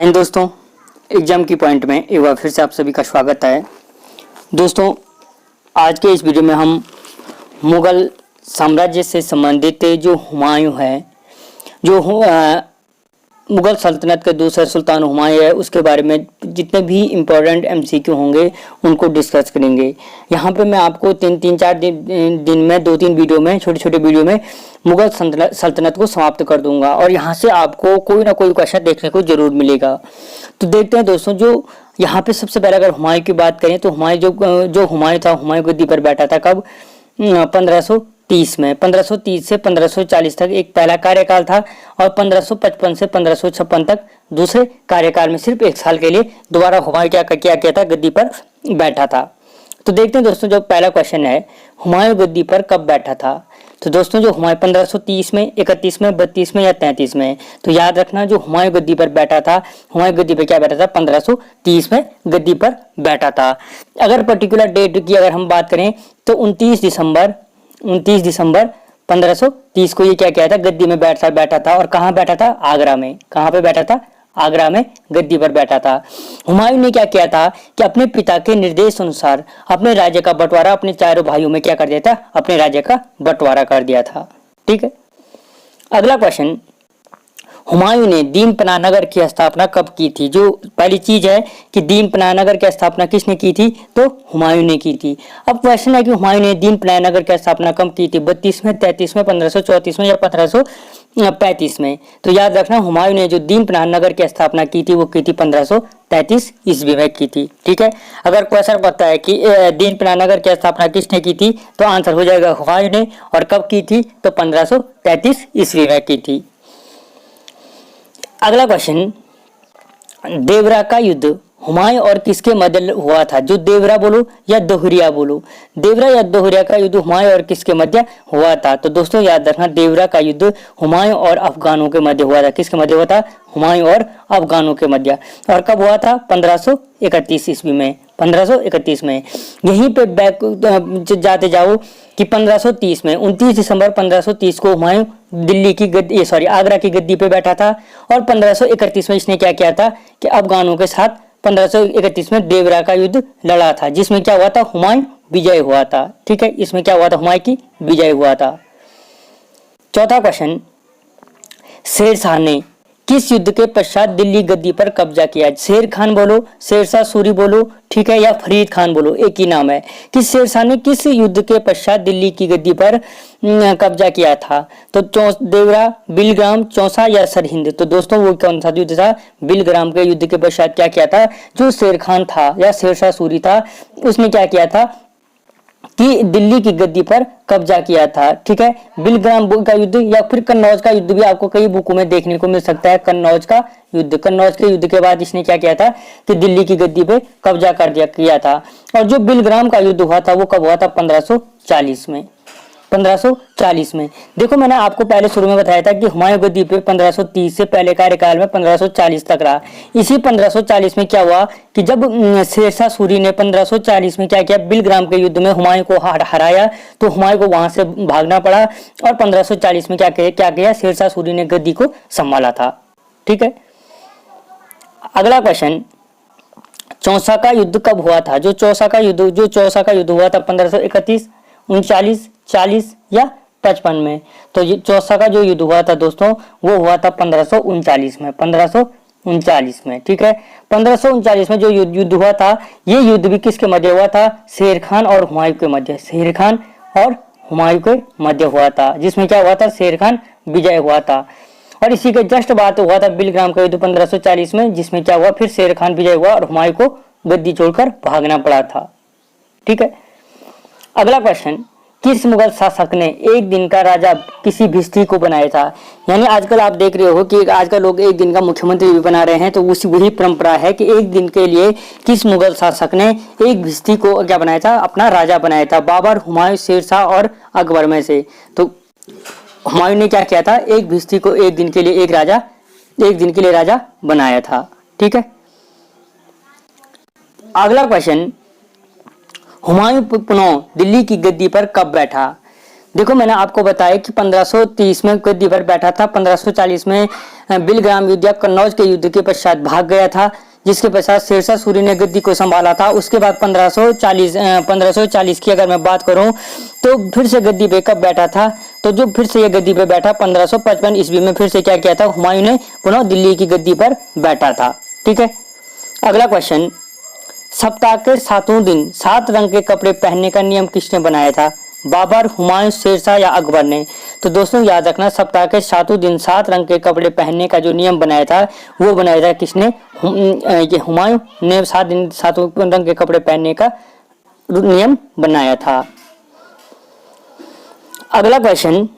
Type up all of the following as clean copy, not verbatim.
And दोस्तों, exam की point में एक बार फिर से आप सभी का स्वागत है। दोस्तों, आज के इस वीडियो में हम मुगल साम्राज्य से संबंधित जो हुमायूं है, मुगल सल्तनत के दूसरे सुल्तान हुमायूं है, उसके बारे में जितने भी इम्पोर्टेंट एमसीक्यू होंगे उनको डिस्कस करेंगे। यहाँ पे मैं आपको तीन चार दिन में 2-3 वीडियो में, छोटे छोटे वीडियो में मुगल सल्तनत को समाप्त कर दूंगा और यहाँ से आपको कोई ना कोई क्वेश्चन देखने को जरूर मिलेगा। तो देखते हैं दोस्तों, जो यहाँ पे सबसे पहले अगर हुमायूं की बात करें तो हुमायूं जो हुमायूं था, हुमायूं गद्दी पर बैठा था कब? 1530 में। 1530 से 1540 तक एक पहला कार्यकाल था और 1555 से 1556 तक दूसरे कार्यकाल में सिर्फ 1 साल के लिए दोबारा हुमायूं क्या था, गद्दी पर बैठा था। तो देखते हैं दोस्तों, जो पहला क्वेश्चन है, हुमायूं गद्दी पर कब बैठा था? तो दोस्तों, जो हुमायूं 1530 में, 31 में, 32 में या 33 में, तो याद रखना जो हुमायूं गद्दी पर बैठा था, हुमायूं गद्दी पर क्या बैठा था? 1530 में गद्दी पर बैठा था। अगर पर्टिकुलर डेट की अगर हम बात करें तो 29 दिसंबर 1530 को ये क्या किया था? गद्दी में बैठा था। और कहाँ बैठा था? आगरा में। कहाँ पे बैठा था? आगरा में गद्दी पर बैठा था। हुमायूं ने क्या किया था कि अपने पिता के निर्देश अनुसार अपने राज्य का बंटवारा अपने चारों भाइयों में क्या कर दिया था? अपने राज्य का बंटवारा कर दिया था। ठीक है। अगला क्वेश्चन, हुमायूं ने दीन पनाह नगर की स्थापना कब की थी? जो पहली चीज है कि दीन पनाह नगर की स्थापना किसने की थी? तो हुमायूं ने की थी। अब क्वेश्चन है कि हुमायूं ने दीन पनाह नगर की स्थापना कब की थी? 32 में, 33 में, 1534 में या 1535 में? तो याद रखना, हुमायूं ने जो दीन पनाह नगर की स्थापना की थी वो की थी 1533 ईस्वी में की थी। ठीक है। अगर क्वेश्चन पता है कि दीन पनाह नगर की स्थापना किसने की थी तो आंसर हो जाएगा हुमायूं ने। और कब की थी? तो 1533 ईस्वी में की थी। अगला क्वेश्चन, देवरा का युद्ध हुमायूं और किसके मध्य हुआ था? जो देवरा बोलो या दोहरिया बोलो, देवरा या दोहरिया का युद्ध हुमायूं और किसके मध्य हुआ था? तो दोस्तों याद रखना, देवरा का युद्ध हुमायूं और अफगानों के मध्य हुआ था। किसके मध्य हुआ था? हुमायूं और अफगानों के मध्य। और कब हुआ था? 1531 ईस्वी में। 1531 में। यहीं पे बैक जाते जाओ कि 1530 में, 29 दिसंबर 1530 को हुमायूं आगरा की गद्दी पे बैठा था। और 1531 में इसने क्या किया था कि अफगानों के साथ 1531 में देवरा का युद्ध लड़ा था, जिसमें क्या हुआ था? हुमायूं विजय हुआ था। ठीक है, इसमें क्या हुआ था? हुमायूं की विजय हुआ था। चौथा क्वेश्चन, शेरशाह ने किस युद्ध के पश्चात दिल्ली गद्दी पर कब्जा किया? शेर खान बोलो, शेरशाह सूरी बोलो, ठीक है, या फरीद खान बोलो, एक ही नाम है। कि शेरशाह ने किस युद्ध के पश्चात दिल्ली की गद्दी पर कब्जा किया था? तो देवरा, बिलग्राम, चौसा या सरहिंद? तो दोस्तों, वो कौन सा युद्ध था? बिलग्राम के युद्ध के पश्चात क्या किया था? जो शेर खान था या शेरशाह सूरी था, उसने क्या किया था कि दिल्ली की गद्दी पर कब्जा किया था। ठीक है। बिलग्राम का युद्ध या फिर कन्नौज का युद्ध भी आपको कई बुकों में देखने को मिल सकता है। कन्नौज के युद्ध के बाद इसने क्या किया था कि दिल्ली की गद्दी पे कब्जा किया था। और जो बिलग्राम का युद्ध हुआ था वो कब हुआ था? 1540 में। 1540 में। देखो, मैंने आपको पहले शुरू में बताया था कि हुमायूं गद्दी पे 1530 से पहले कार्यकाल में 1540 तक रहा। इसी 1540 में क्या हुआ कि जब शेरशाह सूरी ने 1540 में क्या किया? बिलग्राम के युद्ध में हुमायूं को हराया, तो हुमायूं को वहां से भागना पड़ा। और 1540 में क्या किया? शेरशाह सूरी ने गद्दी को संभाला था। ठीक है। अगला क्वेश्चन, चौसा का युद्ध कब हुआ था? जो चौसा का युद्ध हुआ था 1531, 39, 40 या 55 में? तो ये चौसा का जो युद्ध हुआ था दोस्तों, वो हुआ था 1539 में। 1539 में। ठीक है। 1539 में जो युद्ध हुआ था, ये युद्ध भी किसके मध्य हुआ था? शेर खान और हुमायूं के मध्य। शेर खान और हुमायूं के मध्य हुआ था, जिसमें क्या हुआ था? शेर खान विजय हुआ था। और इसी के जस्ट बात हुआ था बिलग्राम का युद्ध 1540 में, जिसमें क्या हुआ? फिर शेर खान विजय हुआ और हुमायूं को गद्दी छोड़कर भागना पड़ा था। ठीक है। अगला क्वेश्चन, किस मुगल शासक ने एक दिन का राजा किसी भिस्ती को बनाया था? यानी आजकल आप देख रहे हो कि आजकल लोग एक दिन का मुख्यमंत्री भी बना रहे हैं, तो वही परंपरा है कि एक दिन के लिए किस मुगल शासक ने एक भिस्ती को क्या बनाया था? अपना राजा बनाया था। बाबर, हुमायूं, शेरशाह और अकबर में से। तो हुमायूं ने क्या किया था? एक भिस्ती को एक दिन के लिए राजा बनाया था। ठीक है। अगला क्वेश्चन, हुमायूं पुनः दिल्ली की गद्दी पर कब बैठा? देखो मैंने आपको बताया कि 1530 में गद्दी पर बैठा था, 1540 में बिलग्राम युद्ध या कन्नौज के युद्ध के पश्चात भाग गया था, जिसके पश्चात शेरशाह सूरी ने गद्दी को संभाला था। उसके बाद 1540 की अगर मैं बात करूं तो फिर से गद्दी पे कब बैठा था, तो जो फिर से ये गद्दी पे बैठा 1555 ईस्वी में फिर से क्या किया था, हुमायूं ने पुनः दिल्ली की गद्दी पर बैठा था। ठीक है, अगला क्वेश्चन, सप्ताह के 7 दिन 7 रंग के कपड़े पहनने का नियम किसने बनाया था, बाबर, हुमायूं, शेरशाह या अकबर ने। तो दोस्तों याद रखना, सप्ताह के 7 दिन 7 रंग के कपड़े पहनने का जो नियम बनाया था वो बनाया था किसने, ये हुमायूं ने 7 दिन 7 रंग के कपड़े पहनने का नियम बनाया था। अगला क्वेश्चन,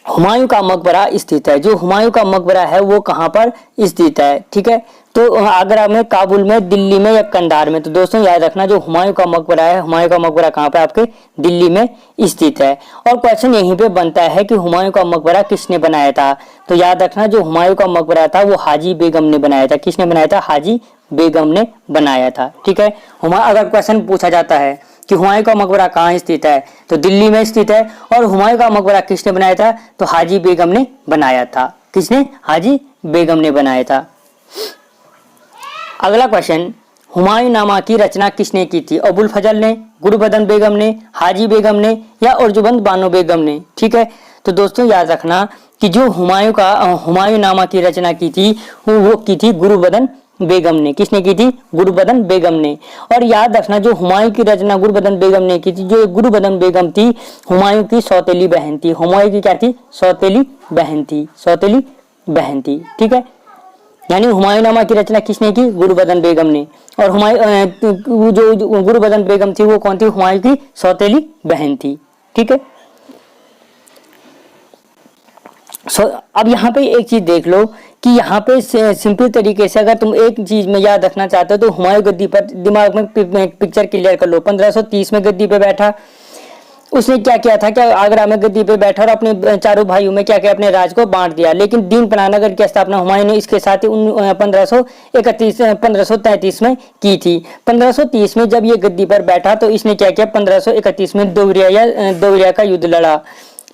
हुमायूं का मकबरा स्थित है, जो हुमायूं का मकबरा है वो कहाँ पर स्थित है। ठीक है, तो आगरा में, काबुल में, दिल्ली में या कंधार में। तो दोस्तों याद रखना, जो हुमायूं का मकबरा है, हुमायूं का मकबरा कहाँ पे, आपके दिल्ली में स्थित है। और क्वेश्चन यहीं पे बनता है कि हुमायूं का मकबरा किसने बनाया था। तो याद रखना, जो हुमायूं का मकबरा था वो हाजी बेगम ने बनाया था। किसने बनाया था, हाजी बेगम ने बनाया था। ठीक है, अगर क्वेश्चन पूछा जाता है कि हुमायूं का मकबरा कहाँ स्थित है, तो दिल्ली में स्थित है। और हुमायूं का मकबरा किसने बनाया था, तो हाजी बेगम ने बनाया था। किसने, हाजी बेगम ने बनाया था। अगला क्वेश्चन, हुमायूंनामा की रचना किसने की थी, अबुल फजल ने, गुरबदन बेगम ने, हाजी बेगम ने या उर्जुबंद बानो बेगम ने। ठीक है, तो दोस्तों याद रखना कि जो हुमायूंनामा की रचना की थी वो की थी गुरबदन बेगम ने। किसने की थी, गुरबदन बेगम ने। और याद रखना, जो हुमायूं की रचना गुरबदन बेगम ने की थी, जो गुरबदन बेगम थी हुमायूं की सौतेली बहन थी। हुमायूं की क्या थी, सौतेली बहन थी, सौतेली बहन थी। ठीक है, यानी हुमायूंनामा की रचना किसने की, गुरबदन बेगम ने। और जो गुरबदन बेगम थी वो कौन थी, हुमायूं की सौतेली बहन थी। ठीक है, अब यहाँ पे एक चीज देख लो कि यहाँ पे सिंपल तरीके से अगर तुम एक चीज में याद रखना चाहते हो तो हुमायूं गद्दी पर, दिमाग में पिक्चर क्लियर कर लो। 1530 में गद्दी पे बैठा, उसने क्या किया था, क्या आगरा में गद्दी पे बैठा और अपने चारों भाइयों में क्या किया, अपने राज को बांट दिया। लेकिन दीन पनाहनगर की स्थापना हुमायूं ने इसके साथ ही 1533 में की थी। 1530 में जब ये गद्दी पर बैठा तो इसने क्या किया, 1531 में दोहरिया का युद्ध लड़ा।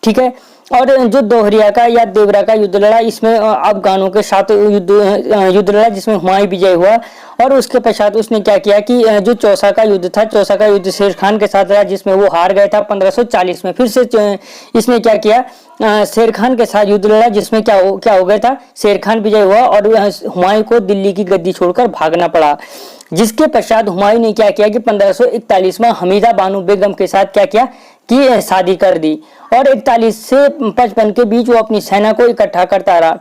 ठीक है, और जो दोहरिया का या देवरा का युद्ध लड़ा, इसमें अफगानों के साथ युद्ध लड़ा, जिसमें हुमायूं विजय हुआ। और उसके पश्चात उसने क्या किया कि जो चौसा का युद्ध था, चौसा का युद्ध शेर खान के साथ लड़ा, जिसमें वो हार गया था। 1540 में फिर से इसने क्या किया, शेर खान के साथ युद्ध लड़ा, जिसमें क्या हो गया था, शेर खान विजय हुआ और हुमायूं को दिल्ली की गद्दी छोड़कर भागना पड़ा। जिसके पश्चात हुमायूं ने क्या किया कि 1541 में हमीदा बानो बेगम के साथ क्या किया कि शादी कर दी। और 41 से 55 के बीच वो अपनी सेना को इकट्ठा करता रहा।